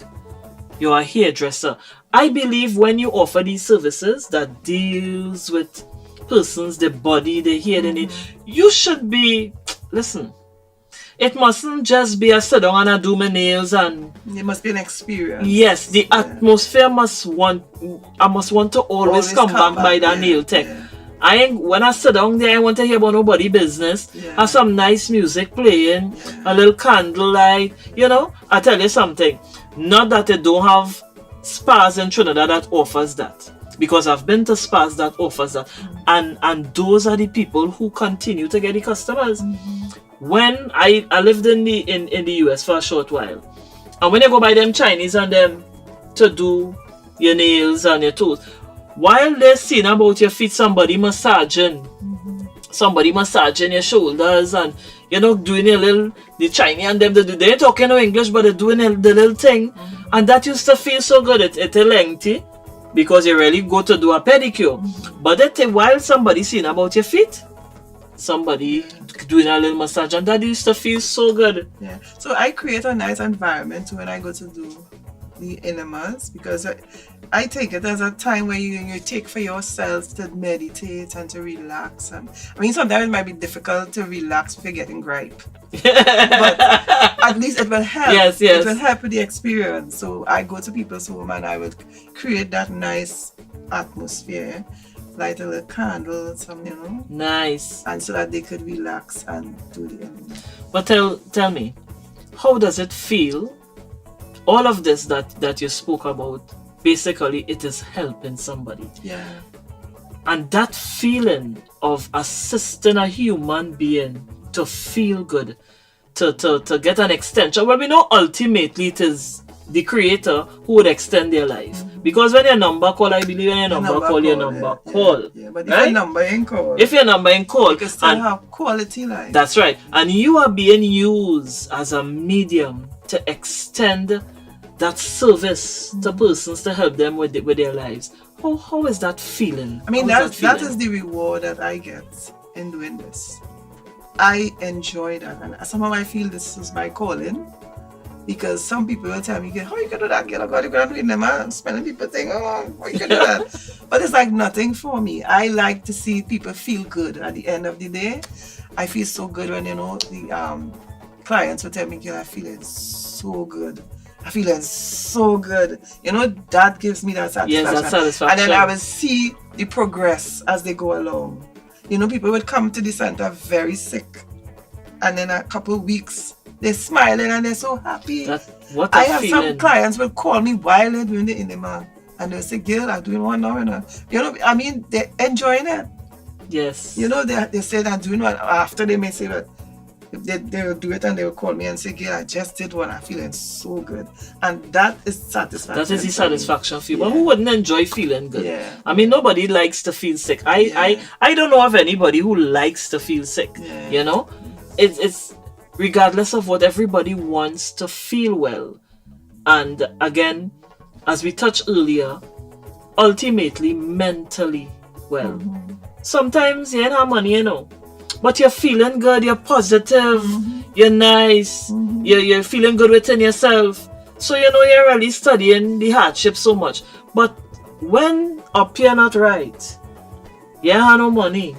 you're a hairdresser, I believe when you offer these services that deals with persons, the body, the hair, the nail, you should be, listen, it mustn't just be a sit down and I do my nails and yeah. It must be an experience. yes, the atmosphere must want to always come back by that yeah, nail tech. yeah. When I sit down there, I want to hear about nobody business. Yeah. Have some nice music playing, Yeah. a little candlelight. I tell you something. Not that they don't have spas in Trinidad that offers that, because I've been to spas that offers that, and those are the people who continue to get the customers. When I lived in the US for a short while, and when you go by them Chinese and them to do your nails and your toes, while they're seeing about your feet, somebody massaging your shoulders and doing the Chinese and them, they ain't talking no English, but they're doing the little thing, and that used to feel so good. It's lengthy because you really go to do a pedicure, but while somebody seeing about your feet, somebody doing a little massage, and that used to feel so good. Yeah. So I create a nice environment when I go to do the enemas, because I take it as a time where you take for yourself to meditate and to relax. And I mean, sometimes it might be difficult to relax if you're getting gripe, but at least it will help. Yes. It will help with the experience. So I go to people's home and I would create that nice atmosphere, light a little candle, Nice. and so that they could relax and do the enema. But tell me, how does it feel? All of this that you spoke about, basically it is helping somebody. Yeah. And that feeling of assisting a human being to feel good, to get an extension. Well, we know ultimately it is the creator who would extend their life. Because when your number call, I believe when your number call, your number call. Yeah, but right? if your number ain't call, if your number ain't call, you can still and have quality life. that's right. And you are being used as a medium to extend that service to persons to help them with their lives. How is that feeling? I mean, How that is the reward that I get in doing this. I enjoy that, and somehow I feel this is my calling. Because some people will tell me, "How you can do that, girl? God, you can do it, man." Smelling people think, "Oh, how you can do that?" But it's like nothing for me. I like to see people feel good at the end of the day. I feel so good when the clients will tell me, "Girl, I feeling so good. I feeling so good." That gives me that satisfaction. Yes, that satisfaction. And then I will see the progress as they go along. People would come to the center very sick, and then a couple of weeks, they're smiling and they're so happy. What a I have feeling. some clients will call me while they're doing the enema, and they'll say, "Girl, I'm doing one now." I mean, they're enjoying it. Yes. They say they're doing one after they may say, "But They will do it and they will call me and say, "Gail, I just did one. I'm feeling so good," and that is satisfaction. That is the for satisfaction for you. Yeah. But who wouldn't enjoy feeling good? Yeah. I mean, nobody likes to feel sick. I don't know of anybody who likes to feel sick. Yeah. You know, it's regardless of what, everybody wants to feel well. And again, as we touched earlier, ultimately mentally well. Sometimes you ain't have money, you know, but you're feeling good, you're positive, you're nice, you're feeling good within yourself. So you know you're really studying the hardship so much. But when up you're not right, you ain't have no money.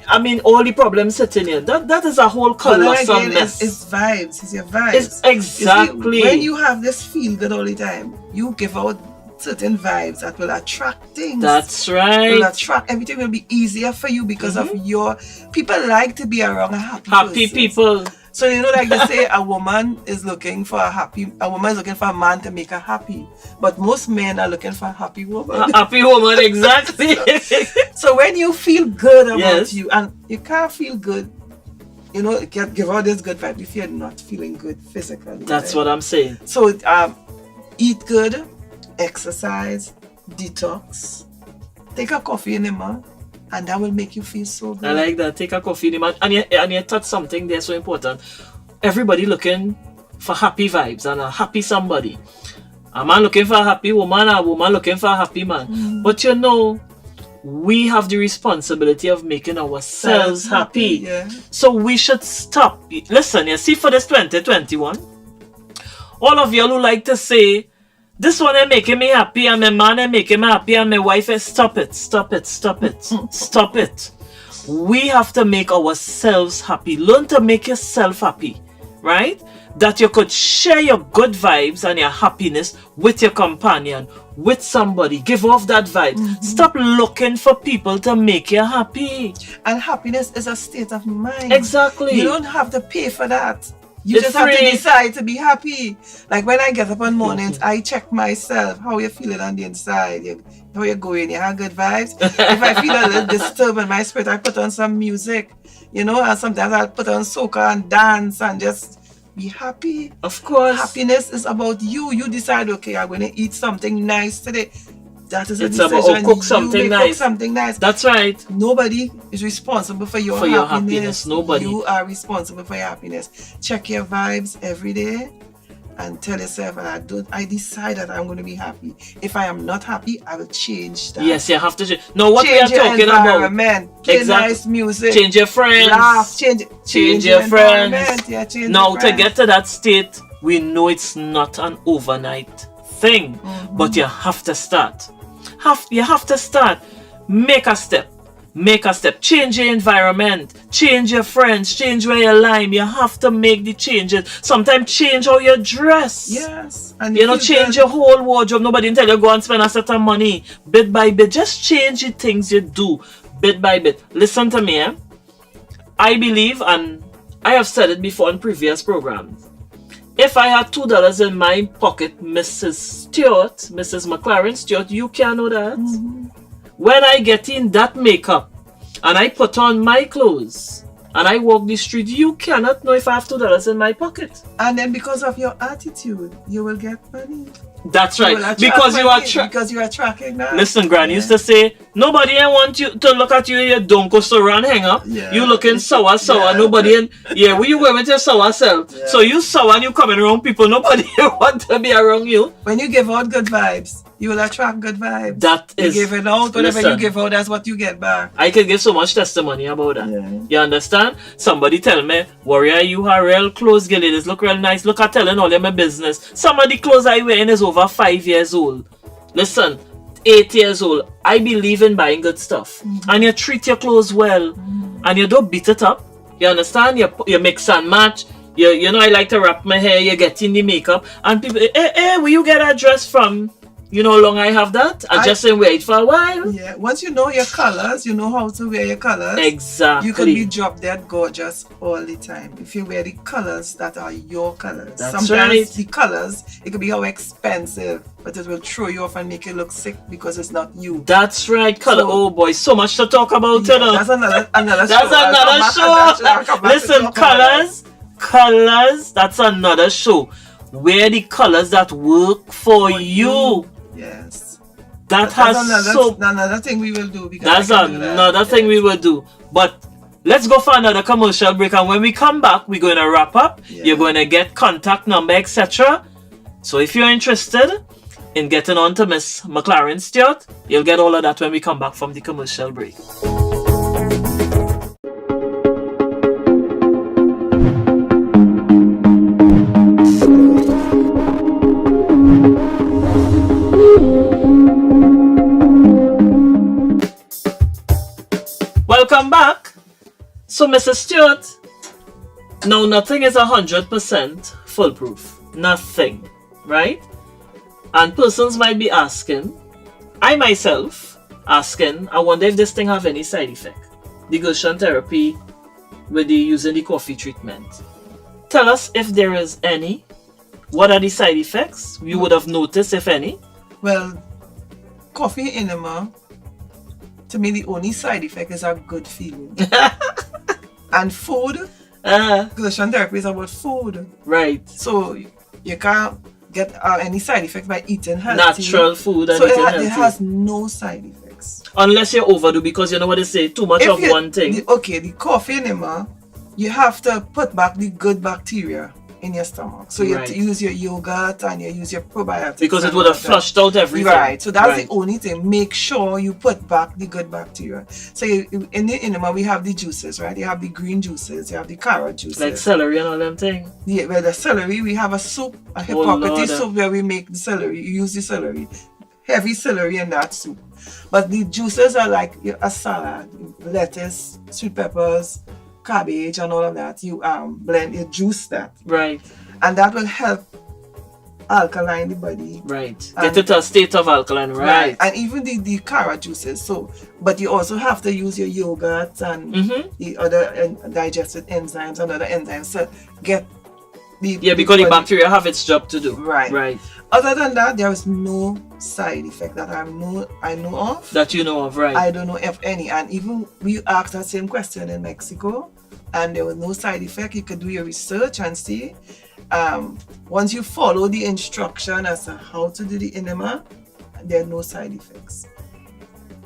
I mean, all the problems sitting here. That is a whole colossal mess. It's vibes. It's your vibes. It's exactly. You see, when you have this feel good all the time, you give out certain vibes that will attract things. That's right. Will attract, everything will be easier for you because of your people like to be around a happy person. People. So you know, like they say, a woman is looking for a man to make her happy, but most men are looking for a happy woman. A happy woman, exactly. So when you feel good about you, and you can't feel good, you know, give all this good vibe if you're not feeling good physically. That's what I'm saying. So eat good, exercise, detox, take a coffee in the morning, and that will make you feel so good. I like that. Take a coffee in the morning. And you touch something there so important. Everybody looking for happy vibes and a happy somebody. A man looking for a happy woman, a woman looking for a happy man. But you know, we have the responsibility of making ourselves happy. Yeah. So we should stop. Listen, you see, for this 2021, all of y'all who like to say, this one is making me happy, and my man is making me happy, and my wife is, stop it. Stop it. We have to make ourselves happy. Learn to make yourself happy, right? That you could share your good vibes and your happiness with your companion, with somebody. Give off that vibe. Stop looking for people to make you happy. And happiness is a state of mind. Exactly. You don't have to pay for that. You It's just have to free. decide to be happy. Like when I get up on mornings, I check myself. How you feeling on the inside? How you going? You have good vibes? If I feel a little disturbed in my spirit, I put on some music. You know, and sometimes I put on soca and dance and just be happy. Of course. Happiness is about you. You decide, okay, I'm going to eat something nice today. That is a It's decision. about cook something nice. Cook something nice. That's right. Nobody is responsible for your happiness. Nobody. You are responsible for your happiness. Check your vibes every day and tell yourself, I decide that I'm going to be happy. If I am not happy, I will change that. Yes, you have to change. No, what Change we are talking your about. environment. Play nice music. Change your friends. Laugh. Change your friends. Yeah, change Now, your to friends. get to that state, we know it's not an overnight thing, but you have to start. You have to start. Make a step. Change your environment. Change your friends. Change where you lime. You have to make the changes. Sometimes change how you dress. Yes. And You know, change your whole wardrobe. Nobody tell you go and spend a certain money. Bit by bit. Just change the things you do. Bit by bit. Listen to me, I believe, and I have said it before in previous programs, if I had $2 in my pocket, Mrs. McKlaren Stewart, you can know that. When I get in that makeup and I put on my clothes and I walk the street, you cannot know if I have $2 in my pocket. And then because of your attitude, you will get money. That's You right. will attract Because you money, are because you are tracking that. Listen, Gran used to say, nobody want you to look at you in your don't go so run hang up. Yeah. You looking sour. Yeah. Nobody where you going with your sour self? Yeah. So you sour and you coming around people, nobody want to be around you. When you give out good vibes, you will attract good vibes. That you is, give it out, whatever listen, you give out, that's what you get back. I can give so much testimony about that. Yeah. You understand? Somebody tell me, Warrior, you are real clothes, girl. It look real nice. Look at telling all of my business. Some of the clothes I wearing is over 5 years old. Listen, 8 years old. I believe in buying good stuff. And you treat your clothes well. And you don't beat it up. You understand? You mix and match. You know, I like to wrap my hair. You get in the makeup. And people, hey, where you get that dress from? You know how long I have that? I just didn't wear it for a while. Yeah, once you know your colors, you know how to wear your colors. Exactly. You could be drop dead gorgeous all the time if you wear the colors that are your colors. That's Sometimes right. the colors, it could be how expensive, but it will throw you off and make you look sick because it's not you. That's right. Color. So, oh boy, so much to talk about. Yeah, You know. that's another That's show. another show. Listen, colors. That's another show. Wear the colors that work for you. Yes. That's another thing we will do. That's another thing we will do. But let's go for another commercial break, and when we come back, we're going to wrap up. Yeah. You're going to get contact number, etc. So if you're interested in getting on to Miss McKlaren Stewart, you'll get all of that when we come back from the commercial break. Welcome back. So, Mrs. Stewart, now nothing is 100% foolproof. Nothing, right? And persons might be asking, I myself asking, I wonder if this thing have any side effect. The Gershon Therapy with using the coffee treatment. Tell us if there is any. What are the side effects you would have noticed, if any? Well, coffee enema, to me, the only side effect is a good feeling. And food, Gershon Therapy is about food. Right. So you can't get any side effects by eating healthy. Natural food and so eating healthy. It has no side effects. Unless you overdo, because you know what they say, too much of one thing. The coffee enema, you have to put back the good bacteria in your stomach. So you have to use your yogurt and you use your probiotics. Because it would have flushed out everything. Right. So that's the only thing. Make sure you put back the good bacteria. So in the enema, we have the juices, right? You have the green juices, you have the carrot juices. Like celery and all them things. Yeah, well, the celery, we have a soup, a Hippocrates soup where we make the celery. You use the celery. Heavy celery in that soup. But the juices are like a salad. Lettuce, sweet peppers, cabbage and all of that. You blend, you juice that. Right. And that will help alkaline the body. Right. Get it to a state of alkaline, right. And even the carrot juices. So, but you also have to use your yogurt and the other digestive enzymes and other enzymes to get because the bacteria have its job to do. Right. Right. Other than that, there is no side effect that I know of. That you know of, right. I don't know if any. And even we asked that same question in Mexico and there was no side effect. You could do your research and see. Once you follow the instruction as to how to do the enema, there are no side effects.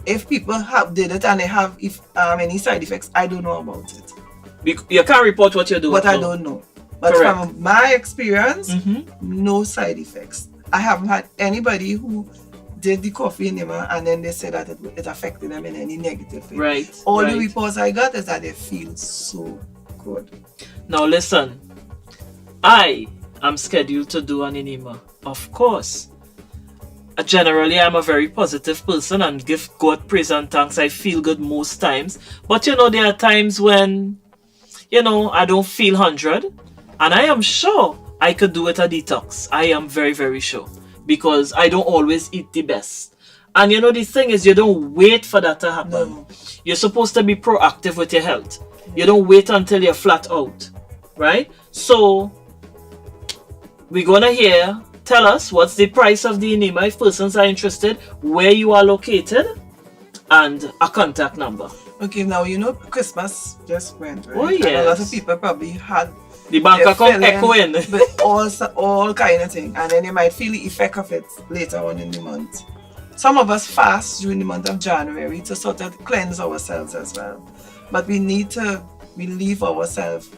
If people did it and they have any side effects, I don't know about it. You can't report what you're doing. But I don't know. But correct. From my experience, no side effects. I haven't had anybody who did the coffee enema and then they said that it affected them in any negative way. Right. All the reports I got is that they feel so good. Now listen, I am scheduled to do an enema. Of course. Generally, I'm a very positive person and give God praise and thanks. I feel good most times. But there are times when, I don't feel 100. And I am sure I could do it a detox. I am very, very sure. Because I don't always eat the best. And the thing is, you don't wait for that to happen. No. You're supposed to be proactive with your health. You don't wait until you're flat out. Right? So, we're going to tell us what's the price of the enema if persons are interested, where you are located, and a contact number. Okay, now Christmas just went, right? Oh, yes. And a lot of people probably had the bank account echoing. But all kind of thing. And then you might feel the effect of it later on in the month. Some of us fast during the month of January to sort of cleanse ourselves as well. But we need to relieve ourselves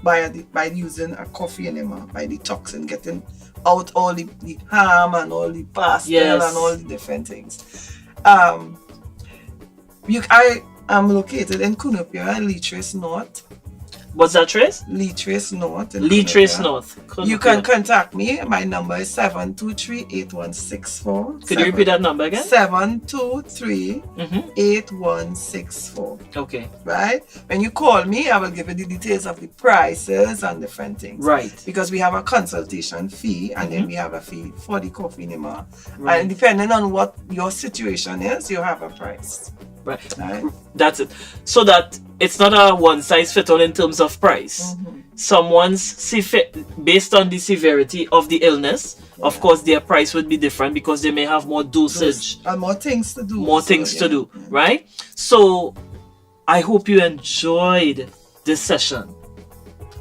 by using a coffee enema, by detoxing, getting out all the ham and all the pastel and all the different things. I am located in Cunupia, Leitris North. What's that, Trace? Lee Trace North. Lee Trace North. You can contact me. My number is 723-8164. Could you repeat that number again? 723-8164. Okay. Right? When you call me, I will give you the details of the prices and different things. Right. Because we have a consultation fee and then we have a fee for the coffee enema. Right. And depending on what your situation is, you have a price. Right. Right? That's it. So that it's not a one size fits all in terms of price. Someone's based on the severity of the illness, of course their price would be different because they may have more dosage and more things to do. More things to do, right? So I hope you enjoyed this session.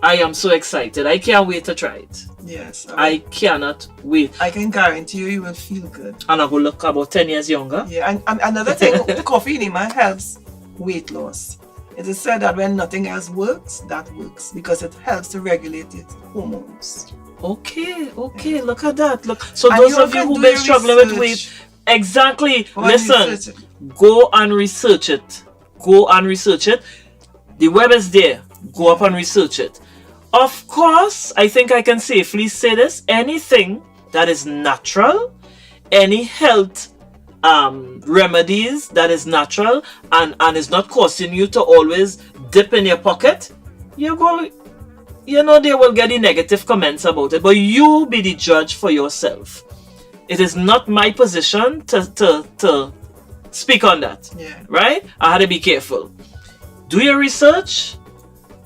I am so excited. I can't wait to try it. Yes. I cannot wait. I can guarantee you will feel good. And I will look about 10 years younger. Yeah, and another thing, coffee enema helps weight loss. It is said that when nothing else works, that works because it helps to regulate its hormones. Okay, look at that. Look. So And those of you who've been struggling with weight, exactly. Listen, go and research it. Go and research it. The web is there. Go up and research it. Of course, I think I can safely say this. Anything that is natural, any health remedies that is natural and is not causing you to always dip in your pocket, they will get the negative comments about it. But you be the judge for yourself. It is not my position to speak on that. Yeah. Right? I had to be careful. Do your research,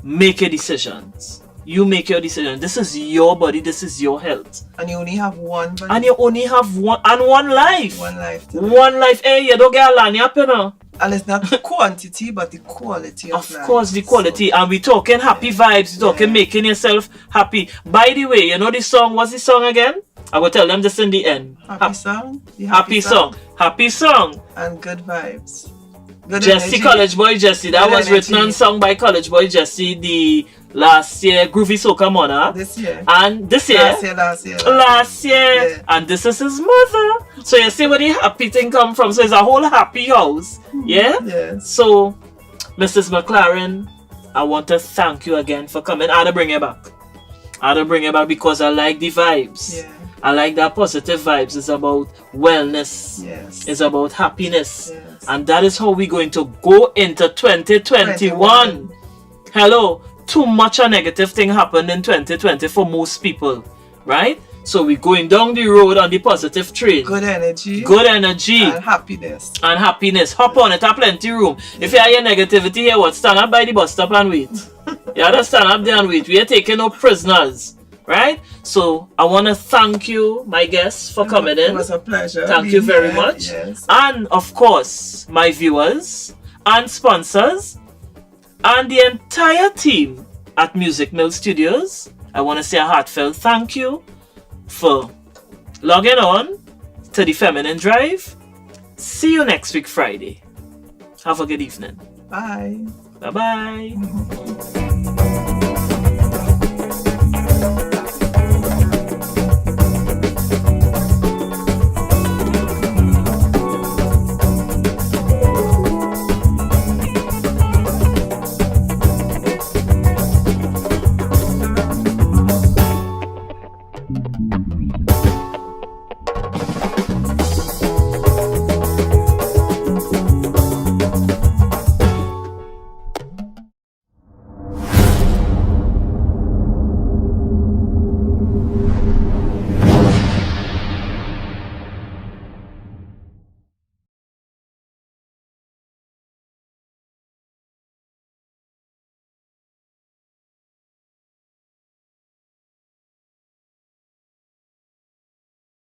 make your decisions. You make your decision. This is your body, this is your health. And you only have one body. And you only have one life. One life. One life. Hey, you don't get a land up, you know. And it's not the quantity, but the quality of life. Of course, the quality. So, and we're talking happy vibes. We're talking making yourself happy. By the way, you know the song? What's the song again? I will tell them this in the end. Happy song? Happy song. Happy song. And good vibes. Good Jesse, energy. College Boy Jesse. That was written and sung by College Boy Jesse the last year, Groovy Soca Monarch. This year. And this year. Last year. Yeah. And this is his mother. So you see where the happy thing come from. So it's a whole happy house. Yeah? Yes. So, Mrs. McKlaren, I want to thank you again for coming. I had to bring you back. Because I like the vibes. Yeah. I like that positive vibes. It's about wellness. Yes. It's about happiness. Yes. And that is how we're going to go into 2021. Hello. Too much a negative thing happened in 2020 for most people. Right? So we're going down the road on the positive train. Good energy. And happiness. Hop on it. Have plenty room. If you have your negativity here, what? Stand up by the bus stop and wait. You have to stand up there and wait. We are taking no prisoners. Right? So I want to thank you, my guests, for coming in. It was a pleasure. Thank you very much. Yes. And of course, my viewers and sponsors and the entire team at Music Mill Studios, I want to say a heartfelt thank you for logging on to the Feminine Drive. See you next week, Friday. Have a good evening. Bye. Bye-bye.